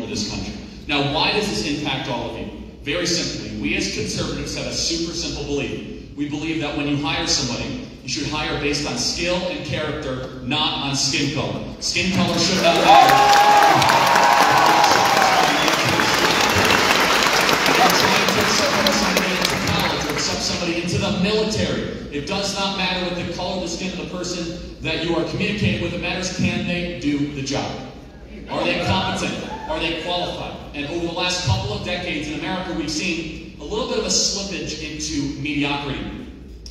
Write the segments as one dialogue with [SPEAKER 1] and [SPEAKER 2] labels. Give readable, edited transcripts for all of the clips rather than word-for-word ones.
[SPEAKER 1] over this country. Now, why does this impact all of you? Very simply, we as conservatives have a super simple belief. We believe that when you hire somebody, you should hire based on skill and character, not on skin color. Skin color should not matter. Accept somebody into the military. It does not matter what the color of the skin of the person that you are communicating with. It matters, can they do the job? Are they competent? Are they qualified? And over the last couple of decades in America, we've seen a little bit of a slippage into mediocrity.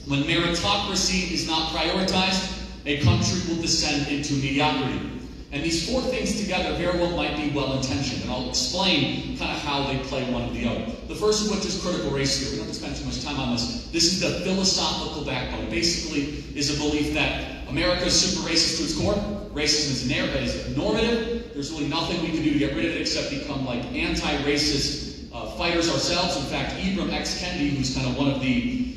[SPEAKER 1] When meritocracy is not prioritized, a country will descend into mediocrity. And these four things together very well might be well-intentioned, and I'll explain kind of how they play one with the other. The first of which is critical race theory. We don't have to spend too much time on this. This is the philosophical backbone. Basically, is a belief that America is super racist to its core. Racism is normative. There's really nothing we can do to get rid of it except become like anti-racist fighters ourselves. In fact, Ibram X. Kendi, who's kind of one of the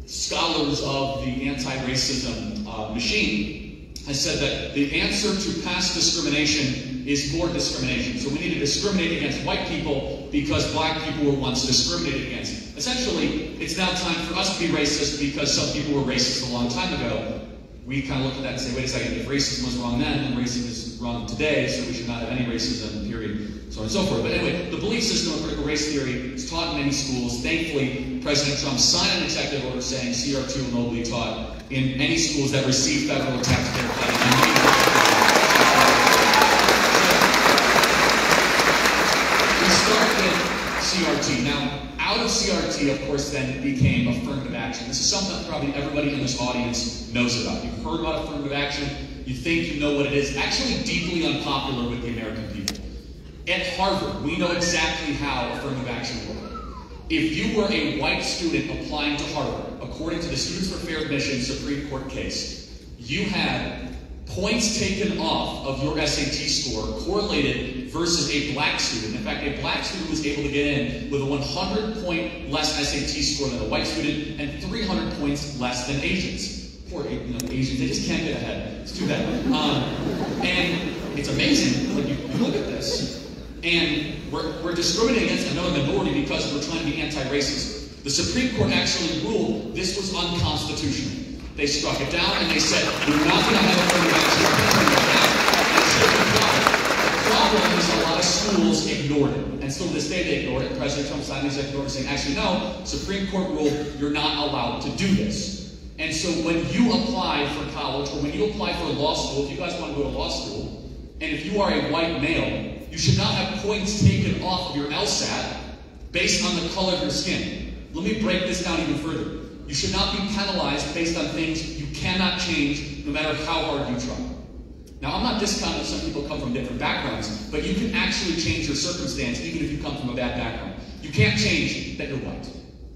[SPEAKER 1] scholars of the anti-racism machine, has said that the answer to past discrimination is more discrimination. So we need to discriminate against white people because black people were once discriminated against. Essentially, it's now time for us to be racist because some people were racist a long time ago. We kind of look at that and say, wait a second, if racism was wrong then racism is wrong today, so we should not have any racism, period, so on and so forth. But anyway, the belief system of critical race theory is taught in many schools. Thankfully, President Trump signed an executive order saying CR2 will be taught in any schools that receive federal taxpayer funding. We start with CRT. Now, out of CRT, of course, then became affirmative action. This is something that probably everybody in this audience knows about. You've heard about affirmative action. You think you know what it is. Actually deeply unpopular with the American people. At Harvard, we know exactly how affirmative action works. If you were a white student applying to Harvard, according to the Students for Fair Admission Supreme Court case, you had points taken off of your SAT score correlated versus a black student. In fact, a black student was able to get in with a 100-point less SAT score than a white student and 300 points less than Asians. Poor Asians, they just can't get ahead. It's too bad. And it's amazing when you look at this. And we're discriminating against another minority because we're trying to be anti-racist. The Supreme Court actually ruled this was unconstitutional. They struck it down and they said, we're not going to have affirmative action. The problem is a lot of schools ignored it. And still to this day they ignored it. President Trump signed an executive order saying, actually no, Supreme Court ruled you're not allowed to do this. And so when you apply for college or when you apply for law school, if you guys want to go to law school, and if you are a white male, you should not have points taken off of your LSAT based on the color of your skin. Let me break this down even further. You should not be penalized based on things you cannot change no matter how hard you try. Now, I'm not discounting that some people come from different backgrounds, but you can actually change your circumstance even if you come from a bad background. You can't change that you're white.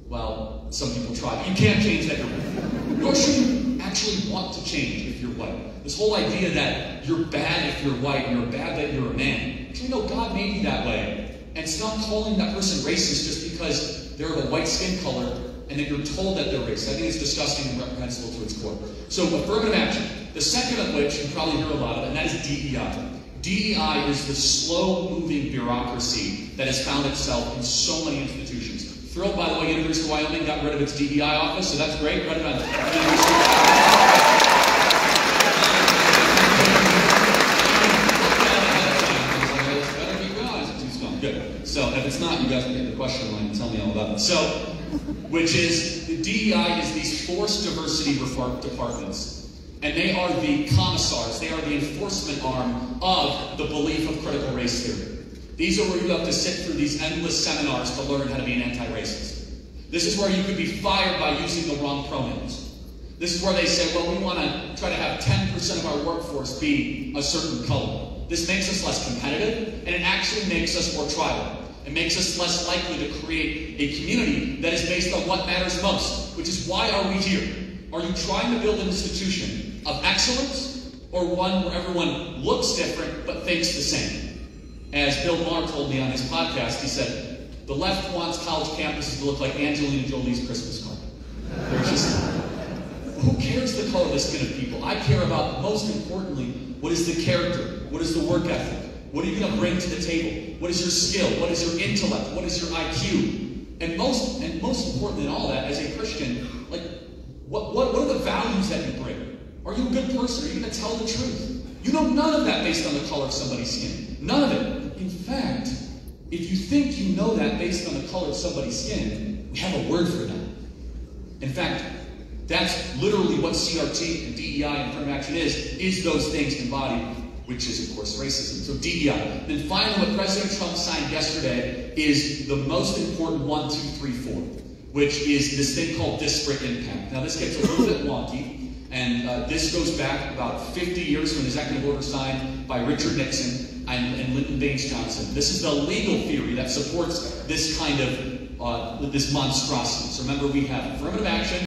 [SPEAKER 1] Well, some people try, but you can't change that you're white. Nor should you actually want to change if you're white. This whole idea that you're bad if you're white and you're bad that you're a man. Actually, no, God made you that way. And stop calling that person racist just because they're of a white skin color and that you're told that they're racist. I think it's disgusting and reprehensible to its core. So, affirmative action. The second of which you probably hear a lot of, and that is DEI. DEI is the slow-moving bureaucracy that has found itself in so many institutions. Thrilled, by the way, University of Wyoming got rid of its DEI office, so that's great. Right on. Good. So if it's not, you guys can get the question line and tell me all about it. So, which is, the DEI is these forced diversity departments. And they are the commissars, they are the enforcement arm of the belief of critical race theory. These are where you have to sit through these endless seminars to learn how to be an anti-racist. This is where you could be fired by using the wrong pronouns. This is where they say, well, we want to try to have 10% of our workforce be a certain color. This makes us less competitive, and it actually makes us more tribal. It makes us less likely to create a community that is based on what matters most, which is why are we here? Are you trying to build an institution of excellence, or one where everyone looks different but thinks the same? As Bill Maher told me on his podcast, he said, the left wants college campuses to look like Angelina Jolie's Christmas card. They're just, who cares the color of the skin of people? I care about, most importantly, what is the character? What is the work ethic? What are you going to bring to the table? What is your skill? What is your intellect? What is your IQ? And most important than all that, as a Christian, like, what are the values that you bring? Are you a good person? Are you going to tell the truth? You know none of that based on the color of somebody's skin. None of it. In fact, if you think you know that based on the color of somebody's skin, we have a word for that. In fact, that's literally what CRT and DEI and affirmative action is those things embodied, which is, of course, racism. So DEI. Then finally, what President Trump signed yesterday is the most important 1, 2, 3, 4, which is this thing called disparate impact. Now, this gets a little bit wonky, and this goes back about 50 years from an executive order signed by Richard Nixon and Lyndon Baines Johnson. This is the legal theory that supports this kind of this monstrosity. So remember, we have affirmative action,